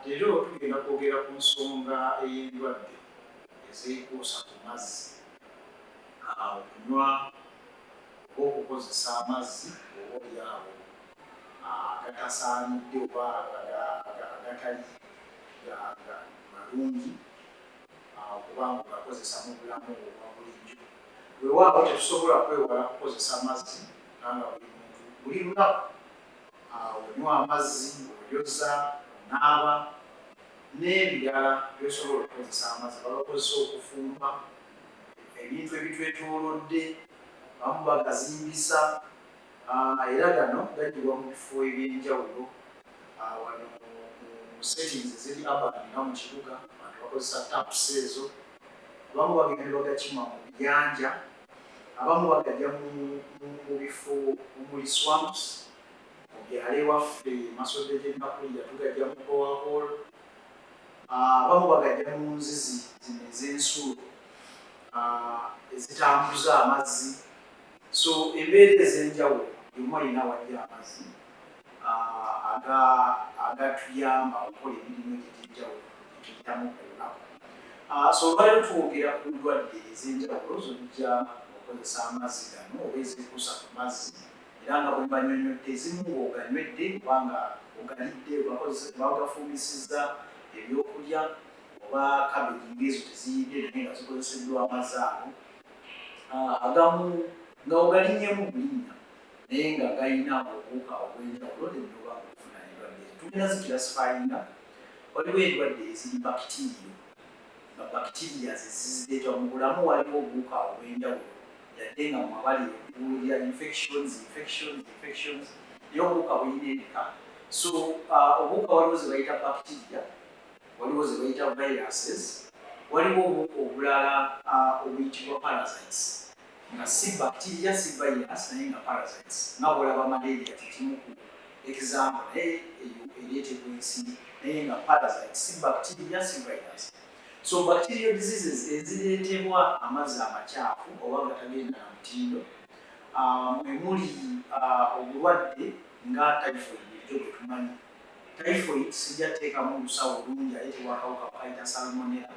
Leero tugenda kwogera ku nsonga ey'endwadde ezeekuusa ku mazzi. Okunywa oba okukozesa amazzi oboolyawo agatasaanidde oba agatali malungi okuba nga ogakozesa mu bulamu obwa bulijjo. Weewaawo tetusobola kwewala kukozesa amazzi kubanga buli lunaku onywa amazzi, oyoza, onaaba n'ebirala by'osobola okukozesa amazzi. Bagakozesa okufumba ebintu ebitwetoolodde, abamu bagazimbisa, era gano gaggyibwa mu bifo eby'enjawulo. Wano mu settings eziri urban nga mu kibuga abantu bakozesa taps ezo, abamu bagenda ne bagakima mu biyanja, abamu bagajja mu bifo omuli swamps. Mu byalo ewaffe Masodde gye Nakulya tugajja mu borehole, abamu bagajja mu nzizi zino ez'ensulo ezitambuza amazzi. So embeera ez'enjawulo y'omu alina wajja amazzi agatuyamba okukola emirimu egy'enjawulo egy'ekiyitamu ku lunaku. So olwaleero twogera ku ndwadde ez'enjawulo z'ojja okukozesa amazzi gano oba ezeekuusa ku mazzi, era nga bwe mbannyonnyodde ezimu ng'oganywedde oba nga ogalidde bagafumbisizza ebyokulya oba kabeegi ng'ezo teziyidde naye nga zikozeseddwa amazzi ago. Agamu nga ogalinnyemu bulinnya naye nga galina obuwuka obw'enjawulo n'ennoba okufuna endwadde ezo. Tugenda zikirasifayinga. Waliwo endwadde eziri bakitiriyo, nga bakitiriya ze zizireeta mu bulamu. Waliwo obuwuka obw'enjawulo yadde nga mwabali okuwulira infections naye obuwuka bulina ebika. So obuwuka waliwo ze bayita bakitiriya, waliwo ze bayita viruses, waliwo obuwuka obulala obuyitibwa parasites, nga si bacteria si virus naye nga parasites. Nga bw'olaba malaria kikimu ku example naye ereetebwa ensi, naye nga parasites si bacteria si virus. So bacterial diseases ezireetebwa amazzi amakyafu oba nga tagenda na mutindo, mwe muli obulwadde nga typhoid ebyo bwe tumanyi. Typhoid sijja teekamu olusawo olungi ayitibwa akawuka kayita salmonella,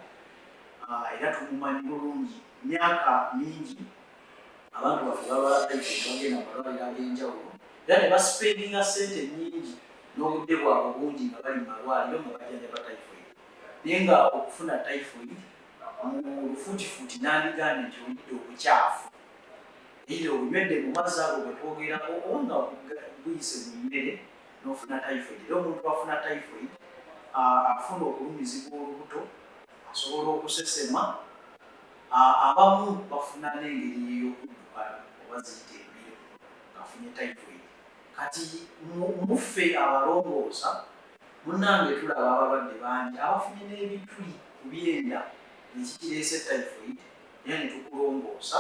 era tumumanyi bulungi. Myaka mingi abantu baffe babala typhoid bagenda mu malwaliro ag'enjawulo era ne basipendinga ssente nnyingi n'obudde bwabwe bungi nga bali mu malwaliro nga bajjanjaba typhoid. Naye nga okufuna typhoid mu lufuutifuuti n'andigambye nti olidde obukyafu, either obunywedde mu mazzi ago bwe twogerako oba nga buyise mu mmere n'ofuna typhoid. Era omuntu afuna typhoid afuna okulumizibwa olubuto, asobola okusesema, abamu bafuna n'engeri ey'okuddukana oba ziyita embiro ng'afunye typhoid. Kati muffe abalongoosa munnange tulaba abalwadde bangi abafunye n'ebituli ku byenda ekikireese typhoid, era ne tukulongoosa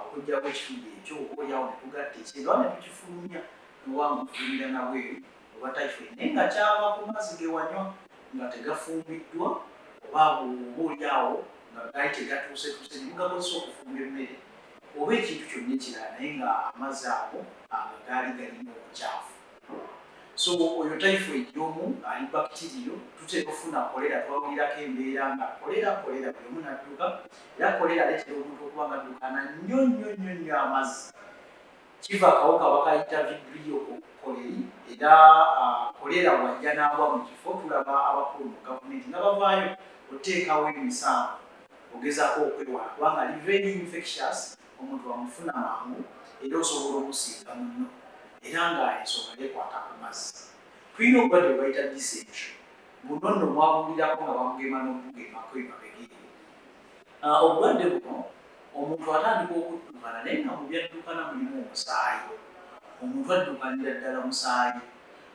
okuggyako ekituli ekyo obaolyawo ne tugatta ekyenda oba ne tukifulumya nowanga okufulumira nabweru oba typhoid, naye nga kyava ku mazzi ge wanywa nga tegafumbiddwa oba obaolyawo nga gaali tegatuusetuuse ne mugakozesa okufumba emmere oba ekintu kyonna ekirala naye nga amazzi ago nga gaali galimu obukyafu. So oyo typhoid y'omu ali bakitiriyo. Tuteeka okufuna kolera, twawulirako embeera nga kolera buli omu n'adduka, era kolera aleetera omuntu okuba nga addukana nnyo amazzi. Kiva akawuka bakayita vibrio choleri, era kolera bw'ajja n'agwa mu kifo tulaba abakulu mu gavumenti nga bavaayo oteekawo emisango ogezaako okwewala kubanga ali very infectious, omuntu bamufuna mangu era osobola okusiiga munno era nga ensonga yekwata ku mazzi. Tulina obulwadde bwe bayita dysentery, buno nno mwabulirako nga bamugema n'okugemako emabega. Obulwadde buno omuntu atandika okuddukana naye nga mu byaddukana mulimu omusaayi. Omuntu addukanira ddala musaayi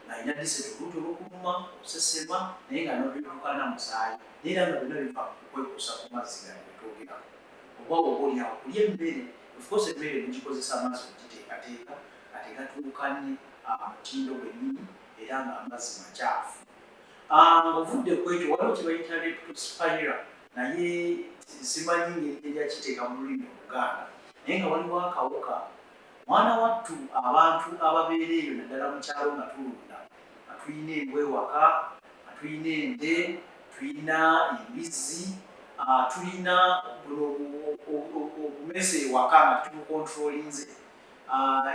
ng'alina dysentery, olubuto lukuluma, osesema naye nga n'obiddukana musaayi, naye era nga byonna biva ku kwekuusa ku mazzi gano bwe twogerako. Oba obaolyawo kulya emmere, of course emmere mugikozesa amazzi okugiteekateeka ate gatuukanye mutindo gwennyini era ng'amazzi makyafu. Ng'ovudde ku ekyo waliwo kye bayita leptospira, naye simanyi ngeri gyakiteeka mu lulimi Oluganda, naye nga waliwo akawuka mwana wattu abantu ababeera eyo naddala mu kyalo nga tulunda nga tulina embwa ewaka nga tulina ente, tulina embizi, tulina obumese ewaka nga tubukontrolinze.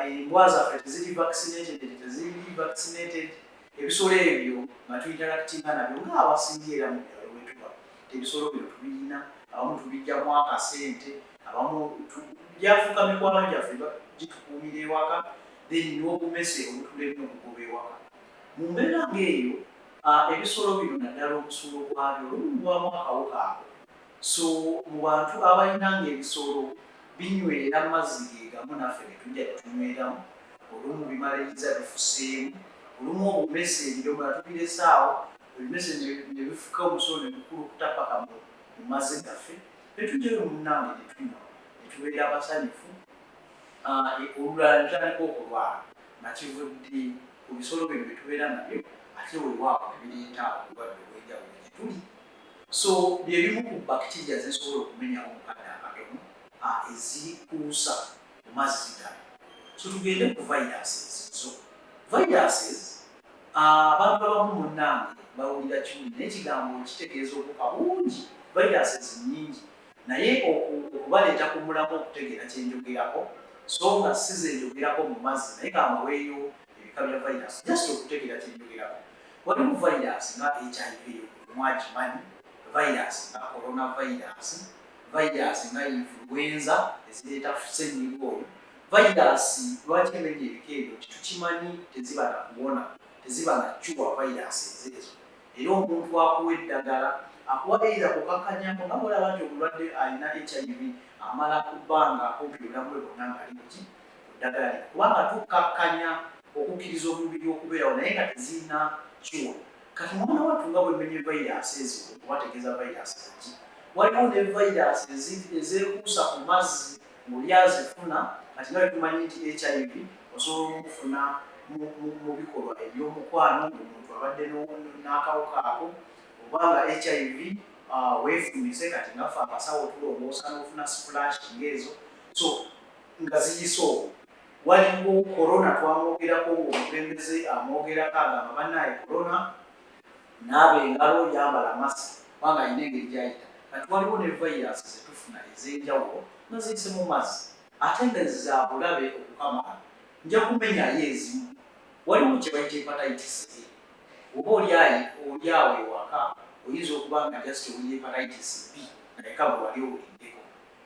Embwa zaffe teziri vaccinated, teziri vaccinated. Ebisolo ebyo nga tuinteractinga nabyo ng'abasinga era mu byalo wetuba. Ebisolo bino tubirina, abamu tubijjamu akasente, abamu byafuuka mikwano gyaffe gitukuumira ewaka, then n'obumese obutulema okugoba ewaka. Mu mbeera ng'eyo ebisolo bino naddala obusulo bwabyo olumubwamu akawuka ako. So mu bantu abalina ng'ebisolo binywera amazzi ge gamu naffe ne tujja tetunyweramu, olumu bimaliriza bifuseemu, olumu obumese ebidomola tubirese awo, ebimese ne bifuka omusolo ne bikulukuta paka mu mazzi gaffe, ne tujjayo munnange ne tunywa ne tubeera abasanyufu. Olulala ne tutandika okulwala nga kivudde ku bisolo bino bye tubeera nabyo ate weewaako ne bireeta obulwadde obw'enjawulo gye tuli. So bye bimu ku bacteria zezisobola okumenyawo omukadde akatono ezikuusa mu mazzi gano. So tugende ku viruses zo. Viruses abantu abamu munnange bawulira kimu naye ekigambo kitegeeza obuka bungi, viruses nnyingi, naye okubaleeta ku mulamu okutegeera kyenjogerako, so nga si zenjogerako mu mazzi naye ng'amaweeyo ebika bya virus just okutegeera kyenjogerako. Waliwo virus nga HIV mwagimanyi, virus nga coronavirus, virus nga influenza ezireeta ssenyiga oyo. Virus lwaki emenya ebika ebyo titukimanyi, teziba na kuwona, teziba na cuwa viruses ezo. Era omuntu akuwa eddagala akuwa either kukakkanyako nga mulaba nti omulwadde alina HIV amala ku bbanga akumpi obulamu bwe bwonna ng'ali ku ddagala lino, kubanga tukkakkanya okukkiriza omubiri okubeerawo naye nga tezirina cuwa. Kati mwana wattu nga bwemenya virusi ezo obategeeza virusi ki? Waliwo ne virusi ezeekuusa ku mazzi ng'olyazifuna, kati nga tumanyi nti HIV osobola okufuna mu bikolwa eby'omukwano ng'omuntu abadde n'akawuka ako, obanga HIV weefumise kati nga ffe abasawo tulongoosa n'ofuna splash ng'ezo, so nga ziyise okwo. Waliwo korona twamwogerako ng'omukulembeze amwogerako agamba bannaaye korona naaba engalo yambala masiki kubanga alina engeri gy'ayita. Kati waliwo ne virusi zetufuna ez'enjawulo nga ziyise mu mazzi ate nga za bulabe okukamala. Nja kumenyayo ezimu. Waliwo kye bayita hepatitis A. Oba oli awo ewaka oyinza okuba nga just oli hepatitis B naye ka bwe wali owuliddeko,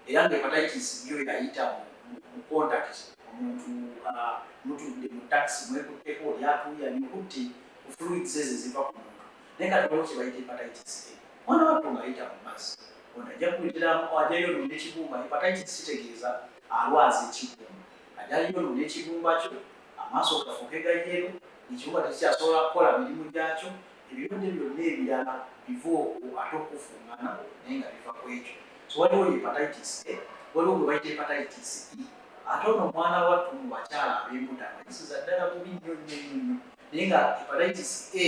era nga hepatitis B oyo ayita mu contact, omuntu mutudde mu taxi mwekutteko oli atuuya nikutte ku fluids ezo eziva ku muntu, naye kati waliwo kye bayita hepatitis A. Mwana wattu ng'ayita mu mazzi ono ajja kuleeteramu ajjayo nunda ekibumba. Hepatitis kitegeeza alwaza ekibumba, ajjayo nunda ekibumba kyo, amaaso gafuuke ga yero, ekibumba tekikyasobola kukola mirimu gyakyo, ebirwadde byonna ebirala biva ate okufuŋŋana naye nga biva ku ekyo. So waliwo hepatitis A, waliwo gwe bayita hepatitis E. Ate ono mwana wattu mu bakyala ab'embuto abayisiza ddala bubi nnyo nnyo nnyo, naye nga hepatitis A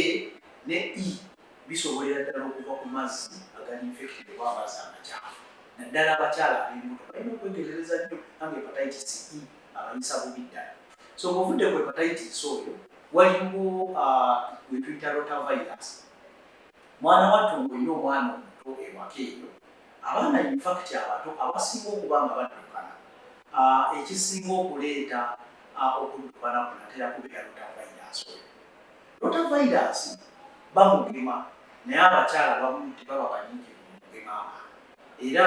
ne E bisobolera ddala okuva ku mazzi agali infected obaamazzi amakyafu. Naddala abakyala ab'embuto balina okwegendereza nnyo nange hepatitis E abayisa bubi ddala. So bw'ovudde ku hepatitis oyo waliwo gwe tuyita rotavirus. Mwana wattu ng'olina omwana omuto ewaka eyo, abaana infact abato abasinga okuba nga baddukana, ekisinga okuleeta okuddukana kunatera kubeera rotavirus oyo. Rotavirus bamugema naye abakyala abamu tebaba banyiikivu mu kugema abaana, era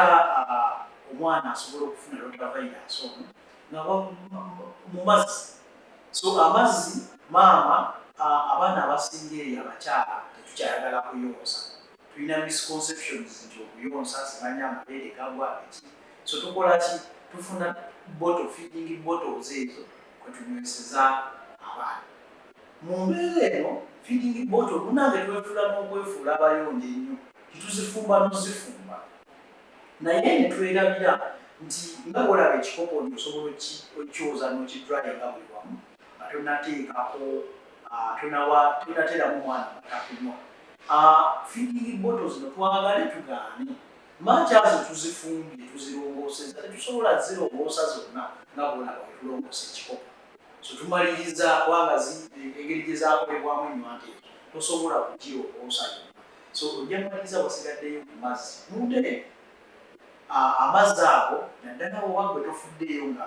omwana asobola okufuna rotavirus ono nga mu mazzi. So amazzi maama abaana abasinga eyo abakyala tetukyayagala kuyonsa, tulina misconceptions nti okuyonsa simanya amabeere gagwa eki. So tukola ki? Tufuna feeding bottles ezo kwe tunyweseza abaana. Mu mbeera eno feeding bottle munange twefuula n'okwefuula abayonjo ennyo, tituzifumba nozifumba, naye ne twerabira nti nga bw'olaba ekikopo nti osobola okyoza n'okidrayinga buli wamu nga tonateekako tonateramu mwana mata kunywa. Feeding bottles zino twagale tugaane, makyazi tuzifumbye tuzirongooseza, tetusobola zirongoosa zonna nga bw'olaba bwe tulongoosa ekikopo. So tumaliriza kubanga engeri gye zaakolebwamu ennywanto ezo tosobola kugirongoosa yonna. So ojja kumaliza wasigaddeyo ku mazzi nudde amazzi ago naddala oba gwe tofuddeeyo nga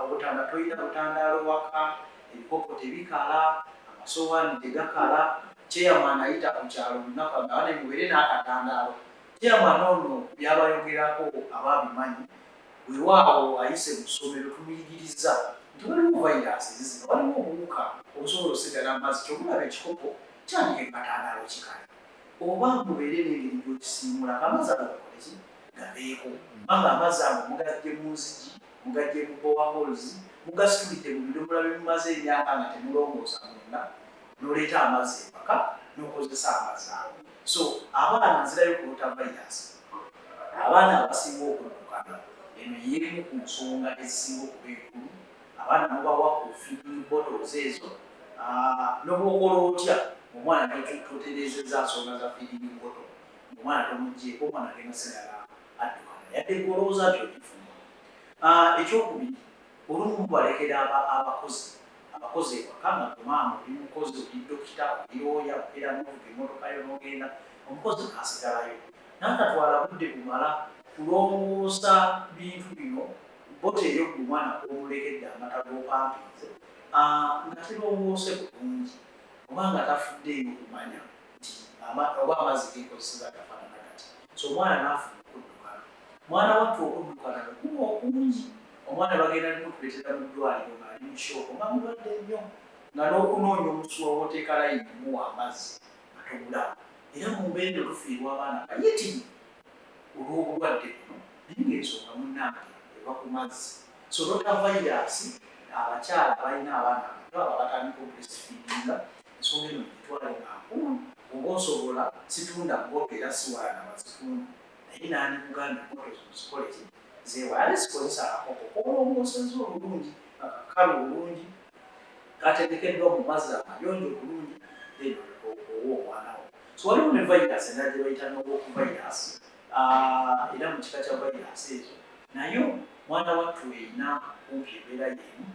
obutanda tolina butandaalo waka, ebikopo tebikala, amasowaani tegakala. Chairman ayita ku kyalo olunaku agamba mubeere n'akatandaalo. Chairman ono byabayogerako ababimanyi weewaawo ayise mu ssomero tumuyigiriza nti waliwo virus zino, waliwo obuwuka obusobola osigala amazzi kyobulaba ekikopo kyandike katandaalo kikale. Oba mubeere n'engeri gy'okisiimula amazzi ago gakoleki gabeeko, kubanga amazzi ago mugaggye mu nzigi, mugaggye mu boreholes, mugasitulidde mu bidomola bye mumaze emyaka nga temulongoosa mwonna, n'oleeta amazzi ewaka n'okozesa amazzi ago. So abaana nzirayo kulota virus, abaana abasinga okuddukana eno y'emu ku nsonga ezisinga okuba enkulu. Abaana mubawa ku feeding bottles ezo, n'obwokola otya omwana totereezezza nsonga za feeding bottle, omwana tomuggyeeko, omwana agenda sigala addukana yadde golowooza nti okifuma. Ekyokubiri, olumu mubalekera abakozi ewaka nga kumaama oli mukozi, oli dokita, oli looya, obeera n'ovuga emmotoka yo n'ogenda, omukozi n'asigalayo n'atatwala budde bumala kulongoosa bintu bino. Boto eyo buli mwana kumulekedde amata g'opampinze nga terongose bulungi oba nga tafuddeeyo okumanya nti oba amazzi gekozesa gafaanana kati. So omwana n'afuna okuddukana. Mwana wattu okuddukana kuba okungi. Omwana bagenda nimutuleetera mu ddwaliro ng'ali mu shooko nga mulwadde nnyo, nga n'okunoonya omusuwa w'oteeka layini muwa amazzi nga tobulaba. Era mu mbeera tufiirwa abaana bayitirivu olw'obulwadde buno naye ng'ensonga munnange eva ku mazzi. So lota virus abakyala balina abaana abato ababatandika okubreastfeedinga, ensonga eno gitwale nga nkulu. Oba osobola situndda mboto era siwalana bazitunda, naye naani Buganda mboto zikole ki zeewala zikozesa akakopo koolongoosezza obulungi, akakalu obulungi kategekeddwa mu mazzi amayonjo obulungi, then owa omwana wo. So waliwo ne virus endala gye bayita n'obwoku virus, era mu kika kya virus ezo nayo mwana wattu erina kumpi embeera y'emu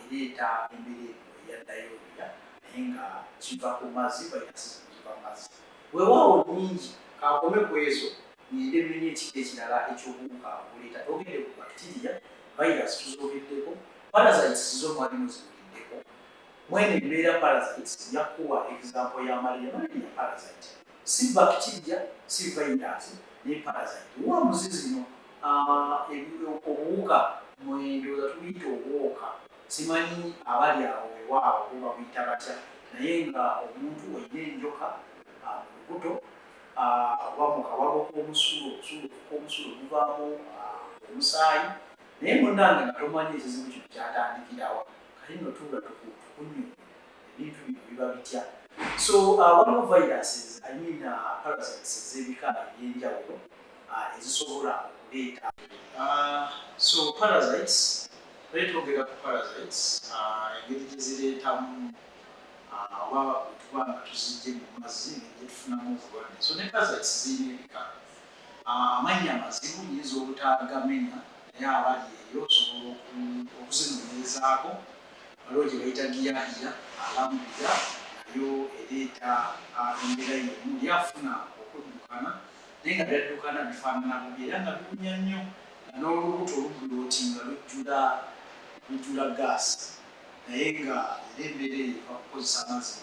ereeta embeera eno eyaddayo oya naye nga kiva ku mazzi, virus ziva mu mazzi. Weewaawo nnyingi, kakome ku ezo ngende mmenye ekika ekirala ekyobuwuka obuleeta. Togende ku bacteria, virus tuzoogeddeko, parasites zo mwalimu zibuliddeko. Mwene embeera parasites yakkuwa example ya malaria. Malaria parasite si bacteria si virus ne parasite. Wa muzizi zino obuwuka mwendooza tubuyita obuwuka, simanyi abali awo ewaawo bo babuyita batya, naye nga omuntu olina enjoka mu lubuto oba mu kawago k'omusulo, omusulo guvaamu omusaayi, naye munnange nga tomanyi ekizibu kino kyatandikirawa, kale nno tuula tukunywa ebintu bino biba bitya. So waliwo viruses parasites ez'ebika eby'enjawulo ezisobola okuleeta. So parasites, twogera ku parasites, engeri gye zireetamu oba tuba nga tuziggye mu mazzi ngeri tufunamu obulwadde. So ne parasites zirina ebika. Amannya amazibu yinza obutagamenya naye abali eyo osobola okuzinoonyerezaako. Waliwo gye bayita giyagiya, alambuya nayo ereeta embeera y'emu, lyafuna okuddukana naye nga byaddukana bifaanana bubi era nga biwunya nnyo, nga n'olubuto olubuloti nga lujjula gaasi, naye nga era embeera eyo eva kukozesa amazzi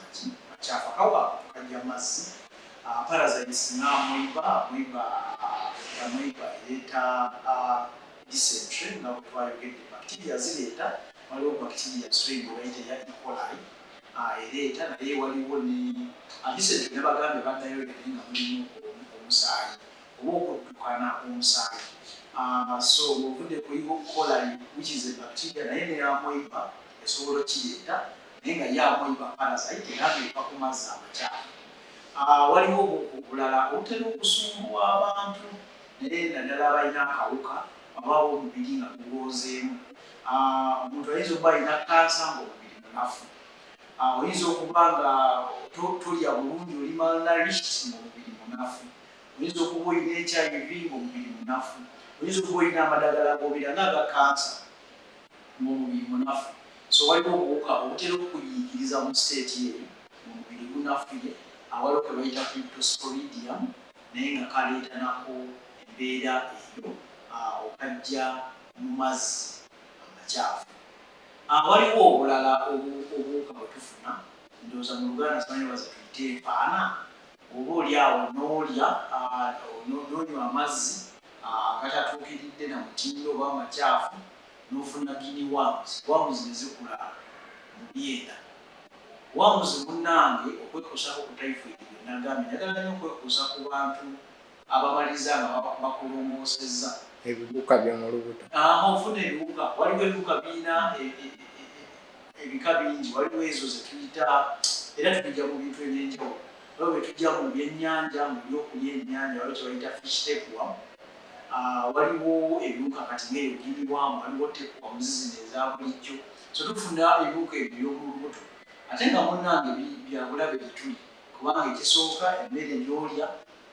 makyafu. Akawuka tukajja mazzi. Parasites n'amwiba ereeta dysentery nga bwe twayogedde. Bacteria zireeta, waliwo bacteria strain bayita eya E. coli ereeta, naye waliwo ne dysentery n'abagambye baddayo naye nga mulimu omusaayi oba okuddukana omusaayi. So ng'ovudde ku E. coli which is a bacteria naye n'eyamwiba esobola okireeta naye nga yamwiba parasite era ng'eva ku mazzi amakyafu. Waliwo obulala obutera okusumbuwa abantu naye naddala abalina akawuka abaawo omubiri nga guloozeemu. Omuntu ayinza okuba alina kansa ng'omubiri munafu, oyinza okuba nga tolya bulungi, oli malnourished ng'omubiri munafu, oyinza okuba olina HIV ng'omubiri munafu, oyinza okuba olina amadagala g'obira ng'aga kansa ng'omubiri munafu. So waliwo obuwuka obutera okuyiikiriza mu siteeti eyo nafuye awaliwo ke bayita cryptosporidium naye nga kaleeta nako embeera eyo okajja mu mazzi amakyafu. Waliwo obulala obuwuka bwe tufuna ndowooza mu Luganda simanyi baza tuyite empaana. Oba oli awo n'onywa amazzi agatatuukiridde na mutindo oba amakyafu n'ofuna guinea worms. Worms ne zikula mu byenda. Worms munnange okwekuusako ku typhoid byonna nagambye njagala nnyo okwekuusa ku bantu abamaliriza nga bakulongoosezza ebibuka by'omu lubuto. Ofuna ebibuka, waliwo ebibuka birina ebika bingi, waliwo ezo ze tuyita era tubijja mu bintu eby'enjawulo. Waliwo bye tujja mu byennyanja, mu byokulya ennyanja, waliwo kye bayita fish tapeworm. Waliwo ebibuka kati ng'eyo guinea worm, waliwo tapeworm zino eza bulijjo. So tufuna ebibuka ebyo by'omu lubuto. Ate nga munnange bya bulabe bye tuli, kubanga ekisooka emmere gy'olya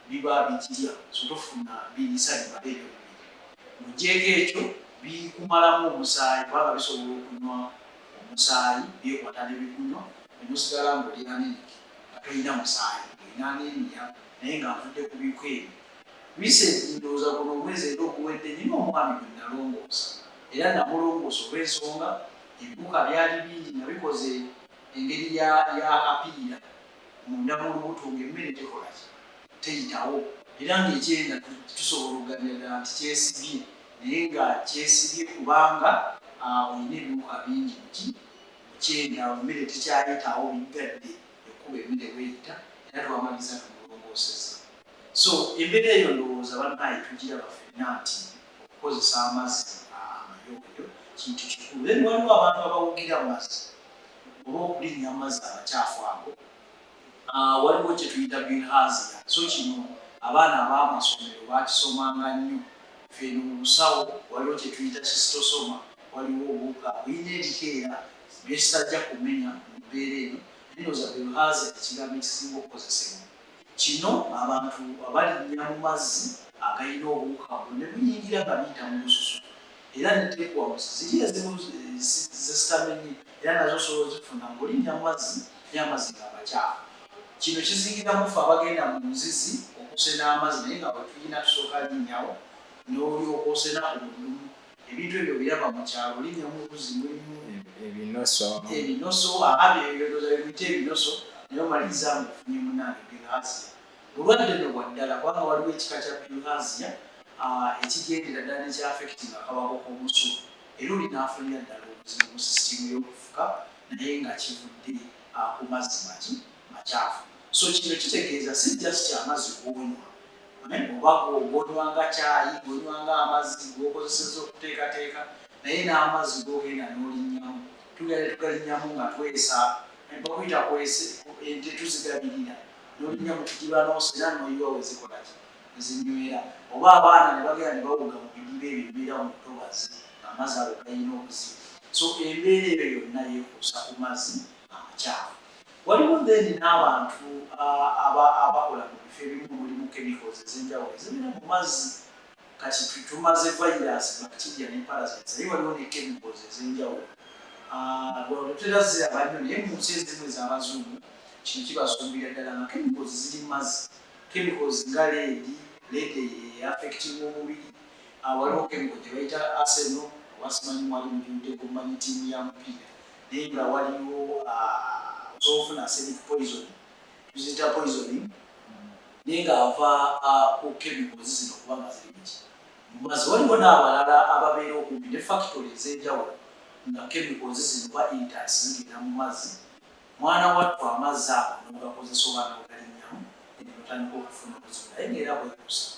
biba bigirya, so tofuna biriisa bibala ebyo bibiri. Mugyeko ekyo bikumalamu omusaayi, kubanga bisobola okunywa omusaayi byekwata ne bikunywa, nosigala ng'oli anemic nga tolina musaayi, olina anemia naye ng'avudde ku biku ebyo. Recently ndowooza guno omwezi era oguwedde nnina omwami gwe nalongoosa, era namulongoosa olw'ensonga ebibuka byali bingi nga bikoze engeri y'akapiira munda mu lubuto ng'emmere tekola ki teyitawo, era ng'ekyenda tusobola okuganyaga nti kyesibye, naye nga kyesibye kubanga olina ebibuka bingi mu kyenda, emmere tekyayitawo biggadde ekkuba emmere bweyita, era twamaliza tumulongoosezza. So embeera eyo ndowooza bannaye tugiraba ffenna nti okukozesa amazzi amayonjo kintu kikulu. Then waliwo abantu abawugira mu mazzi oba okulinnya amazzi amakyafu ago. Waliwo kye tuyita bilharzia. So kino abaana ab'amasomero bakisomanga nnyo. Ffeno mu busawo waliwo kye tuyita cysteosoma, waliwo obuwuka bulina ebikeera byekitajja kumenya mu mbeera eno. Ndowooza bilharzia ekigambo ekisinga okukozesebwa. Kino abantu abalinnya mu mazzi agalina obuwuka buno ne buyingira nga biyita mu lususu. Era ne tapeworms ziri ezimu zesitamenyi era nazo osobola ozifuna ng'olinnya mu mazzi naye amazzi g'amakyafu. Kino kizingiramu ffe abagenda mu nzizi okusena amazzi naye nga bwe tulina tusooka linnyawo n'olyoka osena ku mudumu. Ebintu ebyo biraba mu kyalo, linnya mu mbuzi mulimu ebinoso biyite ebinoso naye omaliriza ng'ofunye munnange bilharzia. Bulwadde nno bwa ddala kubanga waliwo ekika kya bilharzia ekigendera ddala nekyaffectinga akabako k'omusulu, era oli n'afunira ddala obuzibu mu sisitimu y'okufuka naye nga kivudde ku mazzi makyafu. So kino kitegeeza si just amazzi g'onywa oba g'onywanga caayi, g'onywanga amazzi g'okozesezza okuteekateeka, naye n'amazzi g'ogenda n'olinnyamu. Tugenda tugalinnyamu nga twesa, bakuyita kwese ente tuzigabirira, n'olinnya mu kidiba n'osera n'oyiwa we zikola ki ezinywera. Oba abaana ne bagenda ne bawuga mu bidiba ebyo ebibeera mu ntobazi amazzi ago galina obuzibu. So embeera ebyo yonna yeekuusa ku mazzi amakyafu. Waliwo then n'abantu abakola mu bifo ebimu mulimu chemicals ez'enjawulo ezibeera mu mazzi. Kati tumaze virus, bacteria ne parasites, naye waliwo ne chemicals ez'enjawulo. Teraziraba nnyo naye mu nsi ezimu ez'abazungu kino kibasuubira ddala nga chemicals ziri mu mazzi. Chemicals nga lead affecting omubiri. Waliwo chemical gye bayita arsenal, oba simanyi mwali mubyuteko mumanyi ttiimu ya mupiira, naye nga waliwo zofuna acidic poison, tuziyita poisoning, naye ng'ava ku chemicals zino kuba nga ziri mu mazzi. Waliwo n'abalala ababeera okumpi ne factory ez'enjawulo nga chemicals zino ba intas zigenda mu mazzi. Mwana wattu amazzi ago n'ogakozesa oba n'ogalinnyamu n'otandika okufuna obuzibu naye ng'era bwekuusa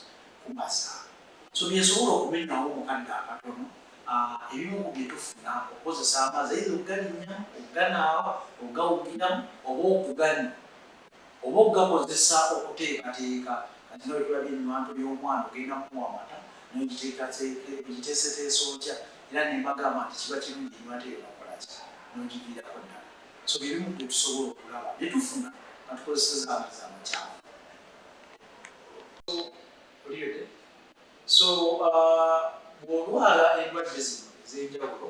ku mazzi ago. So byesobola okumenyawo mu kadde akatono, ebimu ku bye tufuna okukozesa amazzi either okugalinnyamu, okuganaaba, okugawugiramu oba okuganywa oba okugakozesa okuteekateeka. Kati nga bwe tulabye ebiwanto by'omwana ogenda kumuwa amata n'ogiteeseteesa otya, era ne mbagamba nti kiba kirungi enywate eyo bakola ki n'ogiviirako ddala. So bye bimu bye tusobola okulaba bye tufuna nga tukozeseza amazzi amakyafu. So bw'olwala endwadde zino ez'enjawulo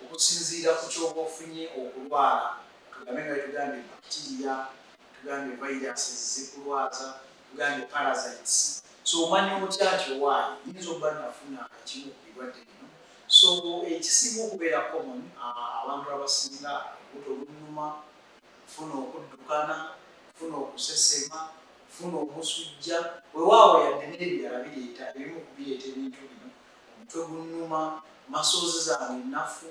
okusinziira ku ky'oba ofunye okulwala, tugambe nga tugambye bacteria, tugambe viruses zikulwaza, tugambe parasites. So omanyi otya nti owaayi yinza okuba nafuna ekimu ku birwadde bino. So ekisinga okubeera common abantu abasinga olubuto olunnuma, funa okuddukana, funa okusesema, funa omusujja, weewaawo yadde n'ebirala bireeta ebimu ku bireeta ebintu bino. Omutwe gunnuma, masozi zange ennafu,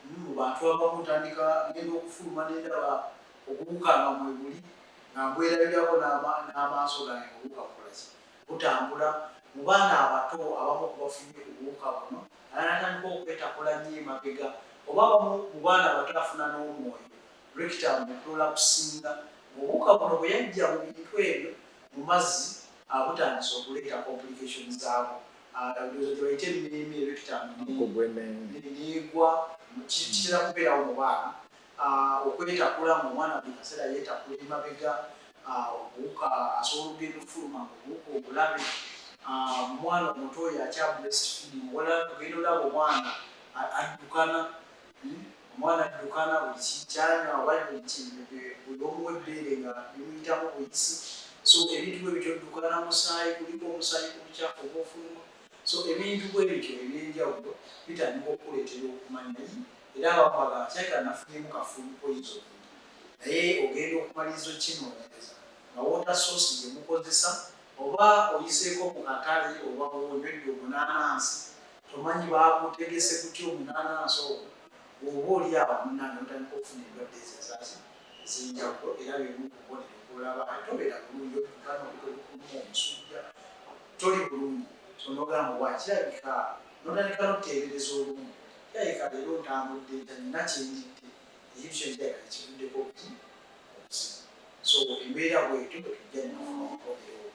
mu bantu abamu ntandika ngenda okufuluma n'endaba okubukaanga mwe buli nga mbwerabirako n'amaaso gange obuwuka bukolaki butambula. Mu baana abato abamu kubafunye obuwuka buno anatandika okwetakula nnyo emabega, oba abamu mu baana abato afuna n'omwoyo rectum prolapsinga. Obuwuka buno bwe yajja mu bintu ebyo mu mazzi butandisa okuleeta complications zaabwo. Gyebayita emirembe rectum neegwa, kitera kubeerawo mu baana. Okwetakula mu mwana buli kaseera yeetakula emabega, obuwuka asobola okugenda okufuluma mu buwuka obulabe. Omwana omuto oyo akya breastfeeding, ogenda olaba omwana addukana, buli kyanywa oba buli omuwa ebbeere nga bimuyitamu buyisi. So ebintu bwe bityo, oddukana musaayi, kuliko omusaayi ku bukyafu oba ofuluma. So ebintu bwe bityo eby'enjawulo bitandika okukuleetera okumanya era abamu bagamba kyaka nafunyeemu kafuumu poison, naye ogenda okumaliriza okinoonyereza nga water source gye mukozesa oba oyiseeko mu katale oba onywedde omunaanansi, tomanyi baakutegese kutya omunaanansi ogwo, oba oli awo munnange otandika okufuna endwadde ez'enjawulo era bimu ku bubonero bw'olaba tobeera bulungi, oddukana olukuluma omusujja, toli bulungi. So n'ogamba wa kirabika n'otandika n'okuteebereza olumu, kirabika leero ntambudde nina kyendidde, ekintu kyekirabika kivuddeko obuzibu. So embeera bwetyo bwe tujja nafuna obukomerewo.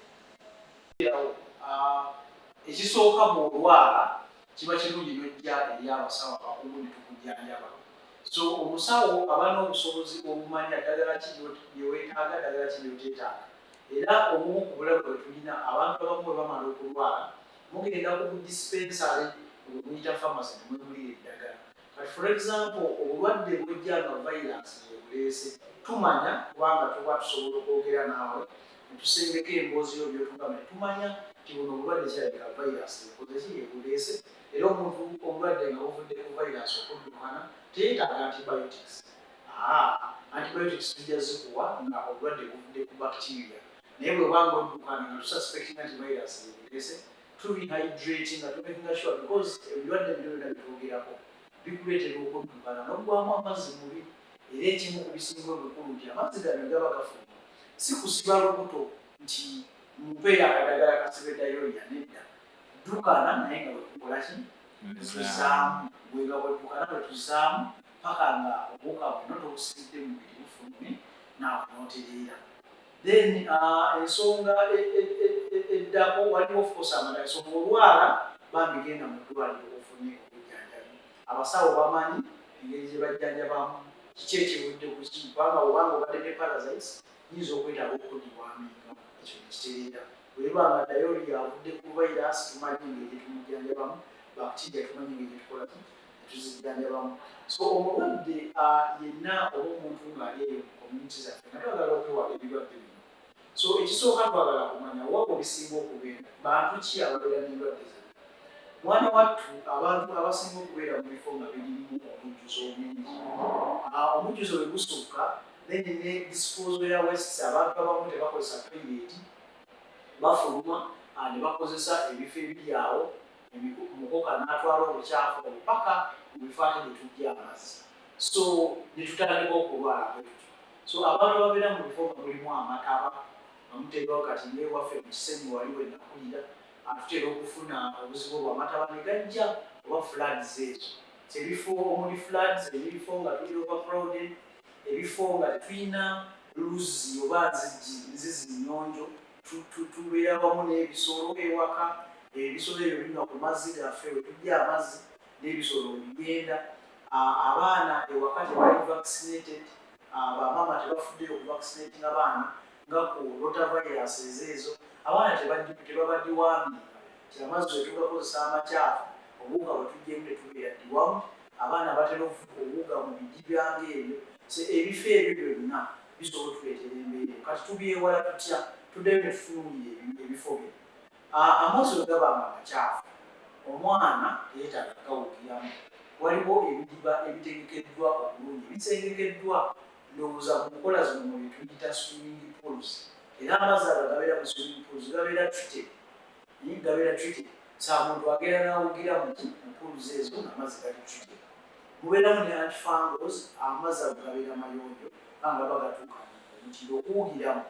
Ekisooka bw'olwala kiba kirungi n'ojja eri abasawo abakugu ne tukujjanjaba. So omusawo aba n'obusobozi obumanya ddagala ki lye weetaaga, ddagala ki ly'oteetaaga. Era obumu ku bulabe bwe tulina, abantu abamu bwe bamala okulwala mugenda ku dispensary muyita pharmacy ne mwegulira eddagala. Kati for example obulwadde bw'ojja nga virus yebuleese tumanya, kubanga tuba tusobola okwogera naawe ne tusengeka emboozi yo by'otugamba, tumanya nti buno obulwadde kirabika virus yebuleese. Era omuntu obulwadde nga buvudde ku virus okuddukana teyeetaaga antibiotics. Antibiotics tujja zikuwa nga obulwadde buvudde ku bacteria. Naye bwe banga oddukana nga tususpectinga nti virus yebuleese, turehydrate nga tumakinga sure, because ebirwadde bino byonna bitwogerako bikuleetera okuddukana n'oggwamu amazzi mubi. Era ekimu ku bisinga obukulu nti amazzi gano gaba gafuluma, si kusiba lubuto nti mumpeeyo akadagala kasibeddayoya, nedda. Ddukana naye nga bwekukola ki tuzaamu, bwenga bweddukana bwe tuzaamu paka nga obuwuka bwonna tobusibidde mu mubiri bufulume naawe n'otereera. Then ensonga eddako waliwo of course amalala. So bw'olwala bambi genda mu ddwaliro ofune obujjanjabi. Abasawo bamanyi engeri gye bajjanjabamu, kiki ekivudde ku ki, kubanga obanga obadde ne parasites yinza okwetaaga okuddibwaminga, ekyo nekitereera. Bweba nga dayoli yavudde ku virus tumanyi engeri gye tumujjanjabamu, bacteria tumanyi engeri gye tukola tuzijjanjabamu. So omulwadde yenna oba omuntu ng'ali eyo mu community zaffe nga twagala okwewala ebirwadde bino. So ekisooka twagala kumanya waba obisinga okubeera bantu ki ababeera n'endwadde zino. Mwana wattu abantu abasinga okubeera mu bifo nga birimu omujjuzo omungi, omujjuzo bwe gusukka then ne disposal ya waste, abantu abamu tebakozesa toilet, bafuluma ne bakozesa ebifo ebiri awo, omukoka n'atwala obukyafu obupaka mu bifo ate ne tujja amazzi. So ne tutandika okulwala bwe tutyo. So abantu ababeera mu bifo nga mulimu amataba, amuteekawo kati ng'ewaffe mu Kisenyi wali we nakulira, tutera okufuna obuzibu bw'amataba ne gajja oba floods ezo. Ebifo omuli floods, ebifo nga tuli overcrowded, ebifo nga tetulina luzzi oba nzizi nnyonjo, tubeera wamu n'ebisolo ewaka, ebisolo ebyo binywa ku mazzi gaffe, we tujja amazzi n'ebisolo bigenda. Abaana ewaka tebali vaccinated, bamaama tebafuddeyo okuvaccinati abaana nga ku rotavirus ezo. Abaana tebabaddiwamu kyamazzi we tugakozesa amakyafu, obuwuka bwe tujjemu tetubeera ddiwamu, abaana batera okufuuka obuwuka mu bidibya ng'ebyo. So ebifo ebyo byonna bisobola okutuleetera embeera kati tubyewala tutya tuddeyo ne tutunuulira ebifo bye amazzi bwe gabanga makyafu omwana teyeetaaga gawugiramu waliwo ebidiba ebitegekeddwa obulungi ebitengekeddwa ndowooza mu nkola zino mu bye tuyita swimming pools era amazzi ago gabeera mu swimming pools gabeera treated saa muntu agenda n'awugira mu pools ezo amazzi gali treated mubeeramu ne antifangos amazzi ago gabeera mayonjo nga bagatuuka omukiro okuwugiramu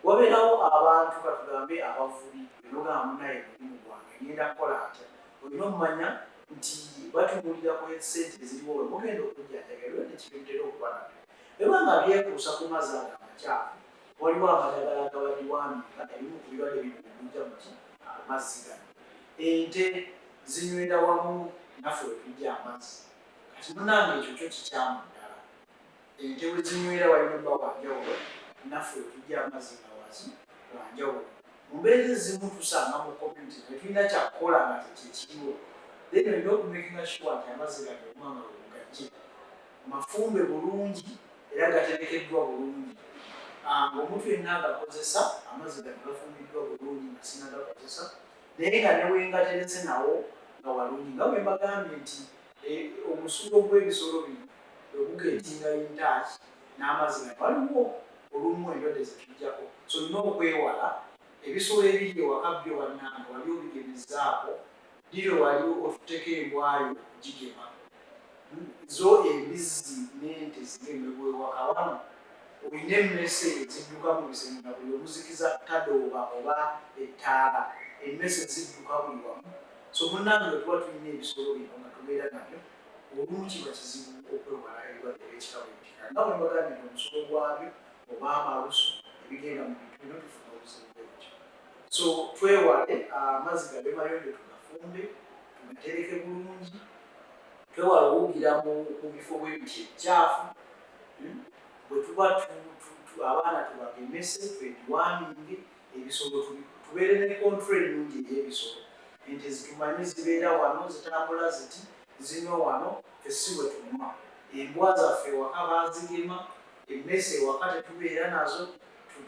wabeerawo abantu katugambe abavubi enogamba munaye mulimu gwange ngenda kukola atya olina omumanya nti batunuulira ku sente eziriwo we mugenda okujjanjagalwa nekibitera okuba nabyo ebanga byekuusa ku mazzi ago amakyafu waliwo amadagala agabadiwambika ebimu ku birwadde binojja muki amazzi gano ente zinywera wamu naffe we tujja amazzi kati munange ekyo kyo kikyamu ddala ente we zinywera walina obba wanjawulo naffe we tujja amazzi gawazi wanjawulo mu mbeera ezimu tusanga mu community netulina kyakukola nga tekyekiriwo then olina okumakinga sure nti amazzi gano omwanga wegajje mafumbe bulungi era gaterekeddwa bulungi ng'omuntu yenna agakozesa amazzi gano gafumbiddwa bulungi nga sinagakozesa naye nga newengaterese nawo nga walungi nga bwe mbagambye nti omusulo gw'ebisolo bino ogugetinga intaaki n'amazzi gano waliwo olumu endwadde zetujjako so olina okwewala ebisolo ebiri ewaka byo wannanga wali obigemezaako diro wali otuteeka embwayo okugigema zo embizzi n'ente zigemebwa ewaka wano olina emmese ezidduka mu bisenge nga buli omuzikiza tadooba oba ettaala emmese zidduka buli wamu so munnange bwe tuba tulina ebisolo bino nga tubeera nabyo olumu kiba kizibu okwewala ebirwadde by'ekitabo ebikira nga bwe mbagambye nti omusulo gwabyo oba amalusu ebigenda mu bintu bino tufuna obuzibu bwekyo so twewale amazzi gabe mayonjo tugafumbe tugatereke bulungi twewala owugira mu bifo bwebiti ekyafu bwe tuba abaana tubagemese twediwaminge ebisolo tubeere ne control ennungi ey'ebisolo ente zitumanyi zibeera wano zitambula ziti zinywa wano esi bwe tunywa embwa zaffe ewaka baazigema emmese ewaka tetubeera nazo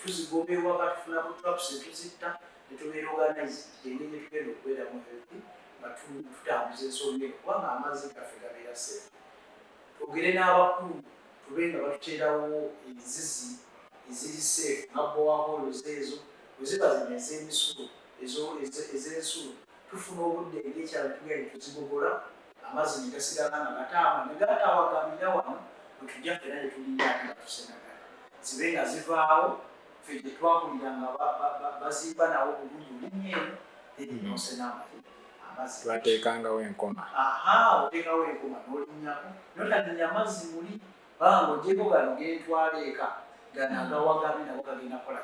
tuzigoba ewaka tufuna butraps netuzitta netubeera organized engeri gyetugenda okubeeramu healthy nga tutambuza ensonga eyo kubanga amazzi gaffe gabeera safe twogere n'abakulu tube nga batuteerawo enzizi eziri safe nga bowaholos ezo bwe ziba zino ez'emisulo ez'ensulo tufuna obudde ng'ekyalo tugenda tuzigogola amazzi ne gasigala nga gataama ne gatawagamira wano bwe tujja ffena ne tulinda ate nga tusenagala zibe nga zivaawo ffe gye twakulira nga bazimba nawo bulungi olinnya eno enosenamati amazzi twateekangawo enkoma oteekawo enkoma n'olinnyako notalinnya amazzi muli banga ng'ogyeko gano gentwala eka gano agawagamye nago gagenda kukola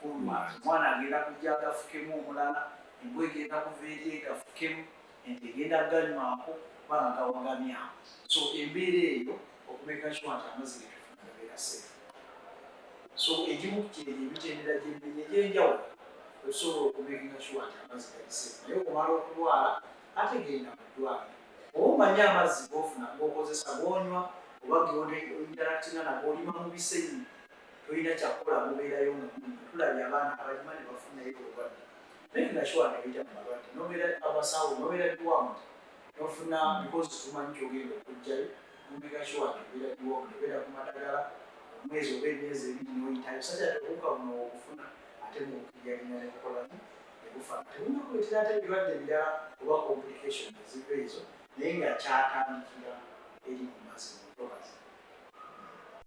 omwana agenda kujja agafukemu omulala embwa egenda kuva eri egafukemu ente egenda aganywako kubanga gawagamyawo so embeera eyo okumeka sure nti amazzi getufuna gabeera safe so egimu kukiri emitendera gy'emmenye egyenjawulo osobola okumekinga sure nti amazzi gali safe naye okumala okulwala ate genda mu ddwaliro oba omanyi amazzi g'ofuna g'okozesa g'onywa oba g'ointeractinga nago olima mu bisenyi tolina kyakukola mubeerayo nga tulabye abaana abalima ne bafunayo obulwadde makinga sure nti oyita mu balwadde nobeera abasawo nobeera diwamu nofuna because tumanyi kyogenda okujjayo nomeka sure nti obeera diwamu obeera ku madagala omwezi oba emyezi ebiri noyitayo sajja obuwuka buno obufuna ate mukijjalina nebukolaki nebufana tebunakuleetera ate ebirwadde ebirala oba complication eziva ezo naye nga kyatandikira eri mu mazzi mu ntobazi